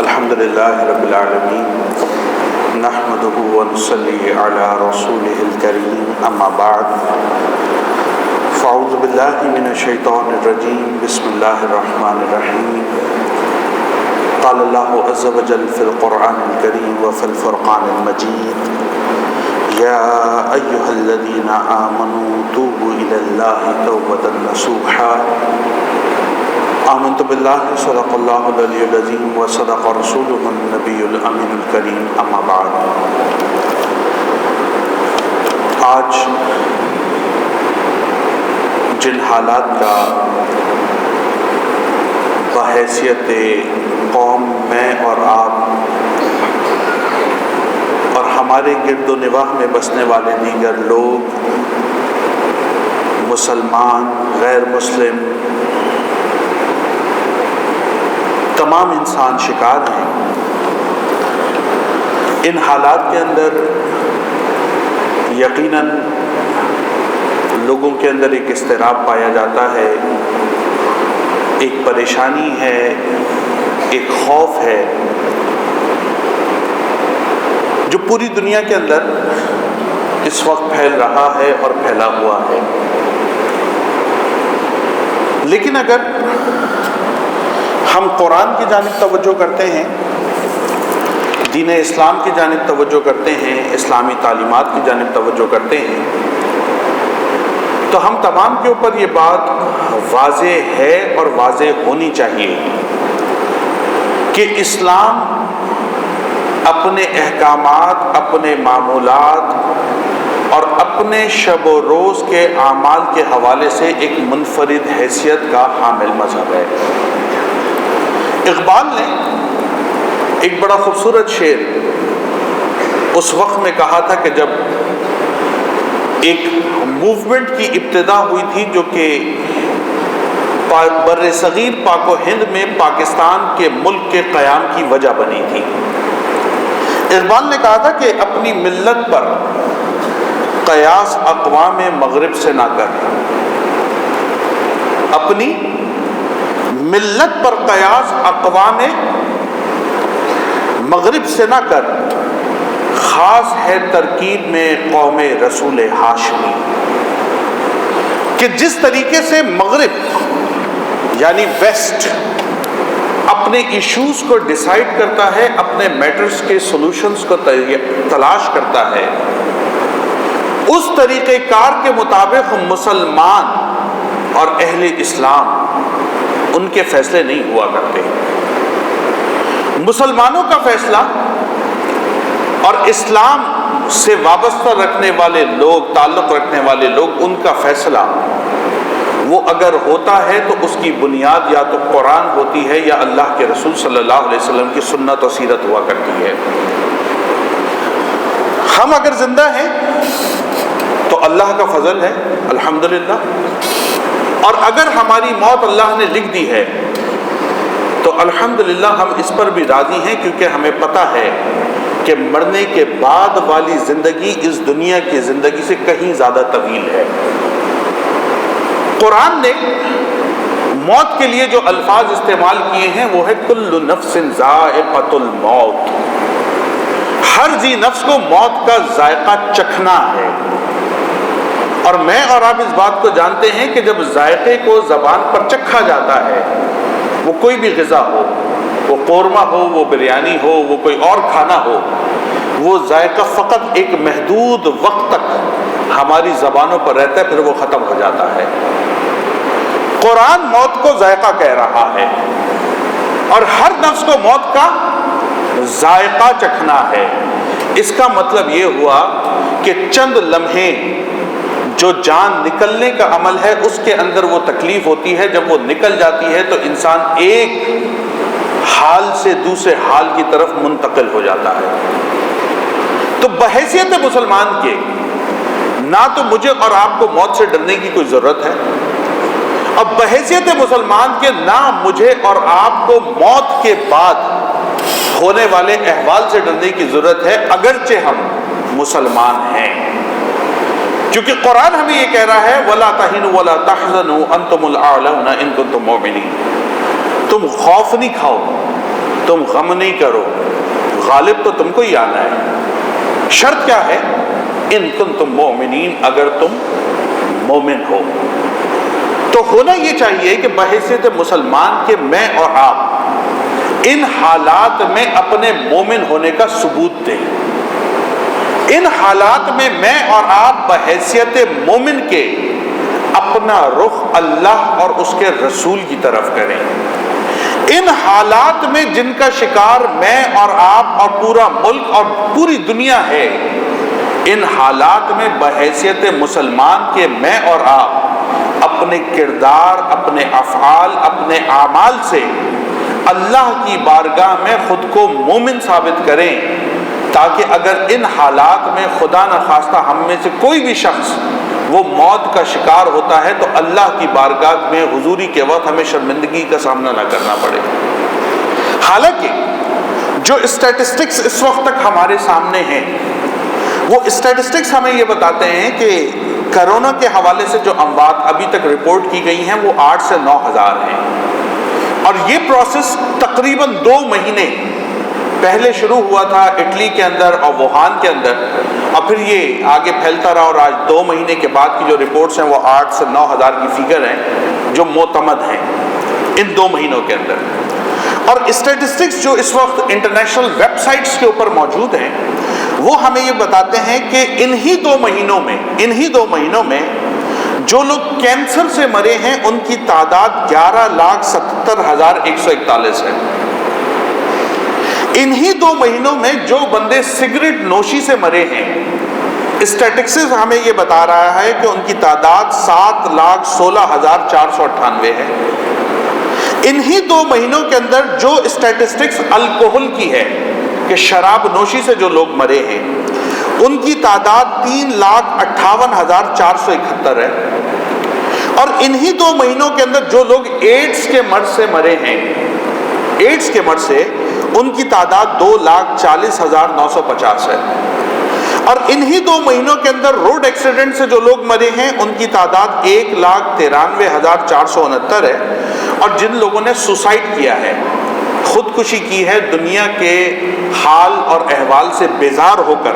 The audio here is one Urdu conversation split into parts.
الحمد لله رب العالمين نحمده ونصلي على رسوله الكريم اما بعد فاعوذ بالله من الشيطان الرجيم بسم الله الرحمن الرحيم قال الله عز وجل في القرآن الكريم وفي الفرقان المجيد يا أيها الذين آمنوا توبوا إلى الله توبة نصوحا آمنت بالله صدق الله العلي العظيم وصدق رسوله النبي الأمين الكريم اما بعد. آج جن حالات کا بحیثیت قوم میں اور آپ اور ہمارے گرد و نواح میں بسنے والے دیگر لوگ، مسلمان غیر مسلم، تمام انسان شکار ہیں. ان حالات کے اندر یقیناً لوگوں کے اندر ایک اضطراب پایا جاتا ہے، ایک پریشانی ہے، ایک خوف ہے جو پوری دنیا کے اندر اس وقت پھیل رہا ہے اور پھیلا ہوا ہے. لیکن اگر ہم قرآن کی جانب توجہ کرتے ہیں، دین اسلام کی جانب توجہ کرتے ہیں، اسلامی تعلیمات کی جانب توجہ کرتے ہیں، تو ہم تمام کے اوپر یہ بات واضح ہے اور واضح ہونی چاہیے کہ اسلام اپنے احکامات، اپنے معمولات اور اپنے شب و روز کے اعمال کے حوالے سے ایک منفرد حیثیت کا حامل مذہب ہے. اقبال نے ایک بڑا خوبصورت شعر اس وقت میں کہا تھا کہ جب ایک موومنٹ کی ابتدا ہوئی تھی جو کہ بر صغیر پاک و ہند میں پاکستان کے ملک کے قیام کی وجہ بنی تھی. اقبال نے کہا تھا کہ اپنی ملت پر قیاس اقوام مغرب سے نہ کر، اپنی ملت پر قیاس اقوام مغرب سے نہ کر، خاص ہے ترکیب میں قوم رسول ہاشمی. کہ جس طریقے سے مغرب یعنی ویسٹ اپنے ایشوز کو ڈیسائیڈ کرتا ہے، اپنے میٹرز کے سولوشنز کو تلاش کرتا ہے، اس طریقہ کار کے مطابق مسلمان اور اہل اسلام ان کے فیصلے نہیں ہوا کرتے. مسلمانوں کا فیصلہ اور اسلام سے وابستہ رکھنے والے لوگ، تعلق رکھنے والے لوگ، ان کا فیصلہ وہ اگر ہوتا ہے تو اس کی بنیاد یا تو قرآن ہوتی ہے یا اللہ کے رسول صلی اللہ علیہ وسلم کی سنت و سیرت ہوا کرتی ہے. ہم اگر زندہ ہیں تو اللہ کا فضل ہے الحمدللہ، اور اگر ہماری موت اللہ نے لکھ دی ہے تو الحمدللہ ہم اس پر بھی راضی ہیں، کیونکہ ہمیں پتہ ہے کہ مرنے کے بعد والی زندگی اس دنیا کی زندگی سے کہیں زیادہ طویل ہے. قرآن نے موت کے لیے جو الفاظ استعمال کیے ہیں وہ ہے کل نفس ذائقۃ الموت. ہر ذی نفس کو موت کا ذائقہ چکھنا ہے. اور میں اور آپ اس بات کو جانتے ہیں کہ جب ذائقے کو زبان پر چکھا جاتا ہے، وہ کوئی بھی غذا ہو، وہ قورمہ ہو، وہ بریانی ہو، وہ کوئی اور کھانا ہو، وہ ذائقہ فقط ایک محدود وقت تک ہماری زبانوں پر رہتا ہے، پھر وہ ختم ہو جاتا ہے. قرآن موت کو ذائقہ کہہ رہا ہے اور ہر نفس کو موت کا ذائقہ چکھنا ہے. اس کا مطلب یہ ہوا کہ چند لمحے جو جان نکلنے کا عمل ہے اس کے اندر وہ تکلیف ہوتی ہے، جب وہ نکل جاتی ہے تو انسان ایک حال سے دوسرے حال کی طرف منتقل ہو جاتا ہے. تو بحیثیت مسلمان کے نہ تو مجھے اور آپ کو موت سے ڈرنے کی کوئی ضرورت ہے، اب بحیثیت مسلمان کے نہ مجھے اور آپ کو موت کے بعد ہونے والے احوال سے ڈرنے کی ضرورت ہے، اگرچہ ہم مسلمان ہیں. کیونکہ قرآن ہمیں یہ کہہ رہا ہے وَلَا تَهِنُوا وَلَا تَحْزَنُوا أَنْتُمُ الْأَعْلَوْنَ إِن كُنتُم مُؤْمِنِينَ. تم خوف نہیں کھاؤ، تم غم نہیں کرو، غالب تو تم کو ہی آنا ہے۔ شرط کیا ہے؟ ان کنتم مؤمنین، اگر تم مومن ہو۔ تو ہونا یہ چاہیے کہ بحیثیت مسلمان کے میں اور آپ ان حالات میں اپنے مومن ہونے کا ثبوت دیں۔ ان حالات میں میں اور آپ بحیثیت مومن کے اپنا رخ اللہ اور اس کے رسول کی طرف کریں۔ ان حالات میں جن کا شکار میں اور آپ اور پورا ملک اور پوری دنیا ہے، ان حالات میں بحیثیت مسلمان کے میں اور آپ اپنے کردار، اپنے افعال، اپنے اعمال سے اللہ کی بارگاہ میں خود کو مومن ثابت کریں، تاکہ اگر ان حالات میں خدا نخواستہ ہم میں سے کوئی بھی شخص وہ موت کا شکار ہوتا ہے تو اللہ کی بارگاہ میں حضوری کے وقت ہمیں شرمندگی کا سامنا نہ کرنا پڑے۔ حالانکہ جو اسٹیٹسٹکس اس وقت تک ہمارے سامنے ہیں، وہ اسٹیٹسٹکس ہمیں یہ بتاتے ہیں کہ کرونا کے حوالے سے جو اموات ابھی تک رپورٹ کی گئی ہیں وہ 8 سے 9 ہزار ہیں، اور یہ پروسیس تقریباً 2 مہینے پہلے شروع ہوا تھا اٹلی کے اندر اور ووہان کے اندر، اور پھر یہ آگے پھیلتا رہا، اور آج 2 مہینے کے بعد کی جو رپورٹس ہیں وہ 8 سے 9 ہزار کی فگر ہیں جو معتمد ہیں ان 2 مہینوں کے اندر۔ اور اسٹیٹسٹکس جو اس وقت انٹرنیشنل ویب سائٹس کے اوپر موجود ہیں وہ ہمیں یہ بتاتے ہیں کہ انہی 2 مہینوں میں جو لوگ کینسر سے مرے ہیں ان کی تعداد 11,70,141 ہے۔ انہی 2 مہینوں میں جو بندے سگریٹ نوشی سے مرے ہیں، اسٹیٹسٹکس ہمیں یہ بتا رہا ہے کہ ان کی تعداد 7,16,498 ہے۔ انہی 2 مہینوں کے اندر جو اسٹیٹسٹکس الکوہل کی ہے کہ شراب نوشی سے جو لوگ مرے ہیں ان کی تعداد 3,58,471 ہے، اور انہی 2 مہینوں کے اندر جو لوگ ایڈز کے مرض سے مرے ہیں، ایڈز کے مرض سے، ان کی تعداد 2,40,950 ہے، اور انہی 2 مہینوں کے اندر روڈ ایکسیڈنٹ سے جو لوگ مرے ہیں ان کی تعداد 1,93,469 ہے، اور جن لوگوں نے سوسائڈ کیا ہے، خودکشی کی ہے دنیا کے حال اور احوال سے بیزار ہو کر،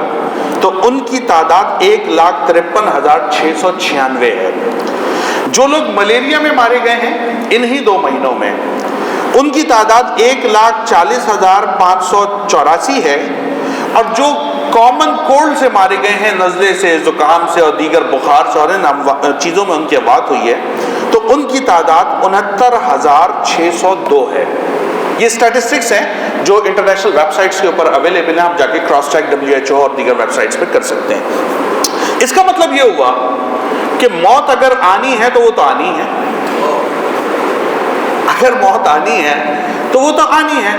تو ان کی تعداد 1,53,696 ہے۔ جو لوگ ملیریا میں مارے گئے ہیں انہی 2 مہینوں میں ان کی تعداد 1,40,584 ہے، اور جو کامن کولڈ سے مارے گئے ہیں، نزلے سے، زکام سے اور دیگر بخار سے اور ان چیزوں میں ان کی وفات ہوئی ہے، تو ان کی تعداد 69,602 ہے۔ یہ اسٹیٹسٹکس ہیں جو انٹرنیشنل ویب سائٹس کے اوپر اویلیبل ہیں، آپ جا کے کراس چیک WHO اور دیگر ویب سائٹس پہ کر سکتے ہیں۔ اس کا مطلب یہ ہوا کہ موت اگر آنی ہے تو وہ تو آنی ہے، اگر موت آنی ہے تو وہ تو آنی ہے۔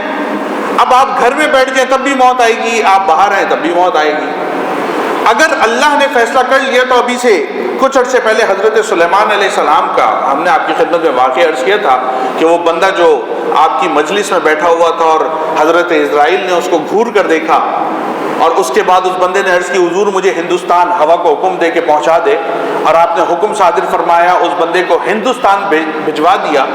اب آپ گھر میں بیٹھ جائیں تب بھی موت آئے گی، آپ باہر ہیں تب بھی موت آئے گی۔ اگر اللہ نے فیصلہ کر لیا تو ابھی سے کچھ عرصے پہلے حضرت سلیمان علیہ السلام کا ہم نے آپ کی خدمت میں واقعہ عرض کیا تھا کہ وہ بندہ جو آپ کی مجلس میں بیٹھا ہوا تھا اور حضرت اسرائیل نے اس کو گھور کر دیکھا، اور اس کے بعد اس بندے نے عرض کی حضور مجھے ہندوستان ہوا کو حکم دے کے پہنچا دے، اور آپ نے حکم صادر فرمایا، اس بندے کو ہندوستان بھجوا دیا۔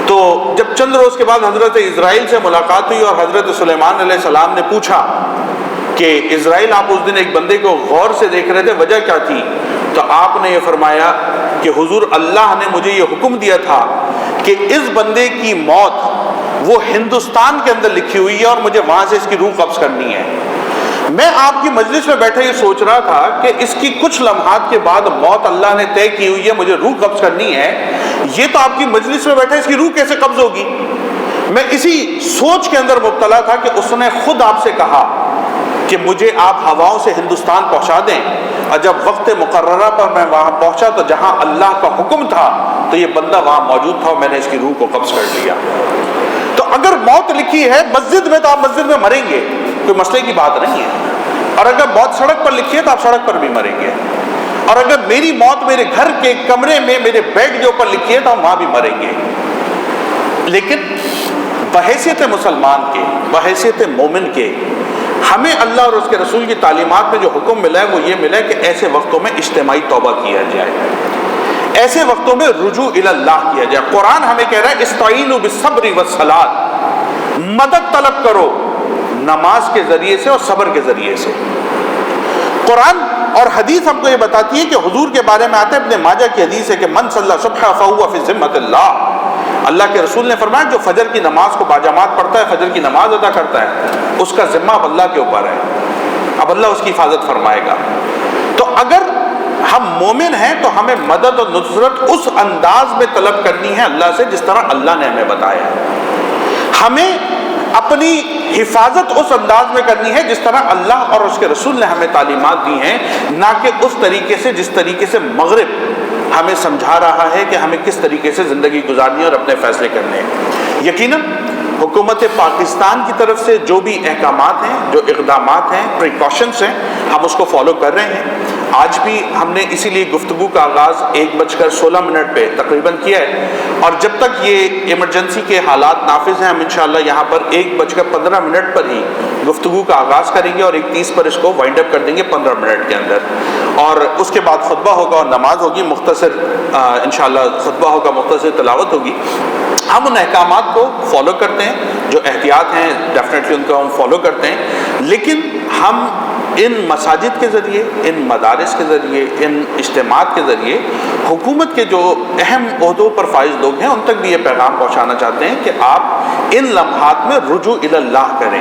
تو جب چند روز کے بعد حضرت اسرائیل سے ملاقات ہوئی اور حضرت سلیمان علیہ السلام نے پوچھا کہ اسرائیل آپ اس دن ایک بندے کو غور سے دیکھ رہے تھے، وجہ کیا تھی؟ تو آپ نے یہ فرمایا کہ حضور اللہ نے مجھے یہ حکم دیا تھا کہ اس بندے کی موت وہ ہندوستان کے اندر لکھی ہوئی ہے اور مجھے وہاں سے اس کی روح قبض کرنی ہے۔ میں آپ کی مجلس میں بیٹھے یہ سوچ رہا تھا کہ اس کی کچھ لمحات کے بعد موت اللہ نے طے کی ہوئی ہے، مجھے روح قبض کرنی ہے، یہ تو آپ کی مجلس میں بیٹھے اس کی روح کیسے قبض ہوگی؟ میں اسی سوچ کے اندر مبتلا تھا کہ اس نے خود آپ سے کہا کہ مجھے آپ ہواؤں سے ہندوستان پہنچا دیں، اور جب وقت مقررہ پر میں وہاں پہنچا تو جہاں اللہ کا حکم تھا تو یہ بندہ وہاں موجود تھا اور میں نے اس کی روح کو قبض کر لیا۔ تو اگر موت لکھی ہے مسجد میں تو آپ مسجد میں مریں گے، کوئی مسئلے کی بات نہیں ہے، اور اگر موت سڑک پر لکھی ہے تو آپ سڑک پر بھی مریں گے، اور اگر میری موت میرے گھر کے کمرے میں میرے بیڈ کے اوپر لکھی ہے تو ہم وہاں بھی مریں گے۔ لیکن بحیثیت مسلمان کے، بحیثیت مومن کے، ہمیں اللہ اور اس کے رسول کی تعلیمات میں جو حکم ملا ہے وہ یہ ملا ہے کہ ایسے وقتوں میں اجتماعی توبہ کیا جائے، ایسے وقتوں میں رجوع الی اللہ کیا جائے. قرآن ہمیں کہہ رہا ہے استعینوا بالصبر والصلاۃ، مدد طلب کرو نماز کے ذریعے سے اور صبر کے ذریعے سے. قرآن اور حدیث ہم کو یہ بتاتی ہے کہ حضور کے بارے میں آتا ہے، ابن ماجہ کی حدیث ہے کہ من صلی صبح فہو فی ذمۃ اللہ. اللہ کے رسول نے فرمایا جو فجر کی نماز کو باجماعت پڑھتا ہے، فجر کی نماز ادا کرتا ہے، اس کا ذمہ اب اللہ کے اوپر ہے، اب اللہ اس کی حفاظت فرمائے گا. تو اگر ہم مومن ہیں تو ہمیں مدد اور نصرت اس انداز میں طلب کرنی ہے اللہ سے جس طرح اللہ نے ہمیں بتایا ہے. ہمیں اپنی حفاظت اس انداز میں کرنی ہے جس طرح اللہ اور اس کے رسول نے ہمیں تعلیمات دی ہیں، نہ کہ اس طریقے سے جس طریقے سے مغرب ہمیں سمجھا رہا ہے کہ ہمیں کس طریقے سے زندگی گزارنی ہے اور اپنے فیصلے کرنے ہیں. یقیناً حکومت پاکستان کی طرف سے جو بھی احکامات ہیں، جو اقدامات ہیں، پریکاشنز ہیں، ہم اس کو فالو کر رہے ہیں. آج بھی ہم نے اسی لیے گفتگو کا آغاز 1:16 پہ تقریباً کیا ہے، اور جب تک یہ ایمرجنسی کے حالات نافذ ہیں ہم انشاءاللہ یہاں پر 1:15 پر ہی گفتگو کا آغاز کریں گے اور 1:30 پر اس کو وائنڈ اپ کر دیں گے 15 منٹ کے اندر. اور اس کے بعد خطبہ ہوگا اور نماز ہوگی، مختصر انشاءاللہ خطبہ ہوگا، مختصر تلاوت ہوگی. ہم ان احکامات کو فالو کرتے ہیں، جو احتیاط ہیں ڈیفینیٹلی ان کو ہم فالو کرتے ہیں، لیکن ہم ان مساجد کے ذریعے، ان مدارس کے ذریعے، ان اجتماعات کے ذریعے حکومت کے جو اہم عہدوں پر فائز لوگ ہیں ان تک بھی یہ پیغام پہنچانا چاہتے ہیں کہ آپ ان لمحات میں رجوع الی اللہ کریں.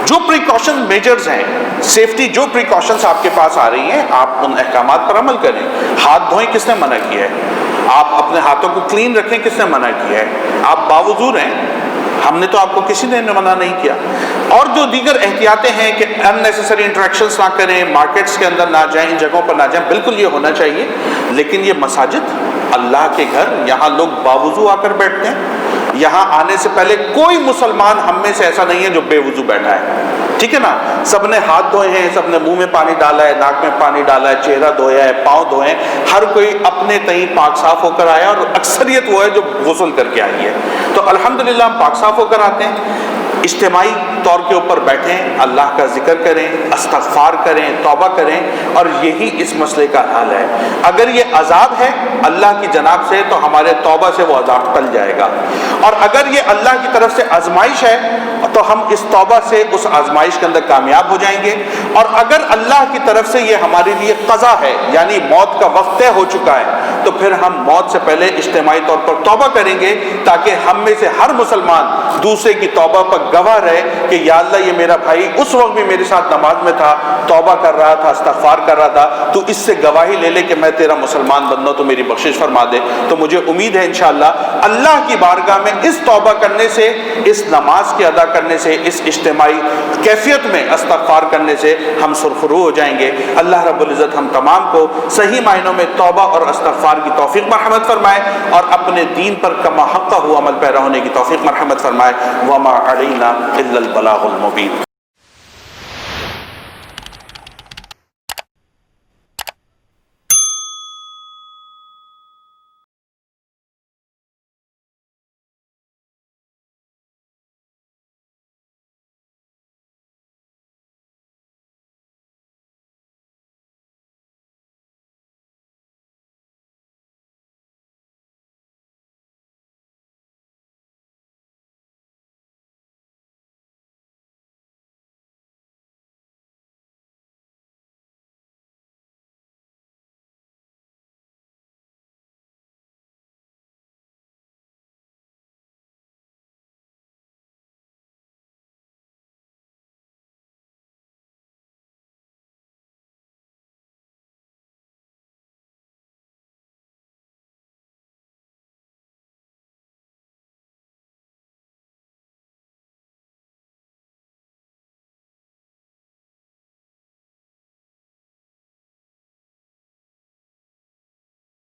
جو پریکاشن میجرز ہیں، سیفٹی جو پریکاشنز آپ کے پاس آ رہی ہیں، آپ ان احکامات پر عمل کریں. ہاتھ دھوئیں، کس نے منع کیا ہے؟ آپ اپنے ہاتھوں کو کلین رکھیں، کس نے منع کیا ہے؟ آپ باوضو رہیں، ہم نے تو آپ کو کسی نے منع نہیں کیا. اور جو دیگر احتیاطیں ہیں کہ ان نیسیسری انٹریکشنز نہ کریں، مارکیٹس کے اندر نہ جائیں، ان جگہوں پر نہ جائیں، بالکل یہ ہونا چاہیے. لیکن یہ مساجد اللہ کے گھر، یہاں لوگ باوضو آ کر بیٹھتے ہیں. یہاں آنے سے پہلے کوئی مسلمان ہم میں سے ایسا نہیں ہے جو بے وضو بیٹھا ہے، ٹھیک ہے نا؟ سب نے ہاتھ دھوئے ہیں، سب نے منہ میں پانی ڈالا ہے، ناک میں پانی ڈالا ہے، چہرہ دھویا ہے، پاؤں دھوئے ہیں. ہر کوئی اپنے تئیں پاک صاف ہو کر آیا، اور اکثریت وہ ہے جو غسل کر کے آئی ہے. تو الحمدللہ ہم پاک صاف ہو کر آتے ہیں. اجتماعی طور کے اوپر بیٹھیں، اللہ کا ذکر کریں، استغفار کریں، توبہ کریں، اور یہی اس مسئلے کا حل ہے. اگر یہ عذاب ہے اللہ کی جناب سے تو ہمارے توبہ سے وہ عذاب ٹل جائے گا، اور اگر یہ اللہ کی طرف سے آزمائش ہے تو ہم اس توبہ سے اس آزمائش کے اندر کامیاب ہو جائیں گے. اور اگر اللہ کی طرف سے یہ ہمارے لیے قضا ہے، یعنی موت کا وقت طے ہو چکا ہے، تو پھر ہم موت سے پہلے اجتماعی طور پر توبہ کریں گے، تاکہ ہم میں سے ہر مسلمان دوسرے کی توبہ پر گواہ رہے کہ یا اللہ یہ میرا بھائی اس وقت بھی میرے ساتھ نماز میں تھا، توبہ کر رہا تھا، استغفار کر رہا تھا، تو اس سے گواہی لے لے کہ میں تیرا مسلمان بندہ ہوں، تو میری بخشش فرما دے. تو مجھے امید ہے انشاءاللہ اللہ کی بارگاہ میں اس توبہ کرنے سے، اس نماز کے ادا کرنے سے، اس اجتماعی کیفیت میں استغفار کرنے سے ہم سرخرو ہو جائیں گے. اللہ رب العزت ہم تمام کو صحیح معنوں میں توبہ اور استغفار کی توفیق مرحمت فرمائے، اور اپنے دین پر کما حق ہوا عمل پیرا ہونے کی توفیق مرحمت فرمائے. وما علینا الا البلاغ المبین.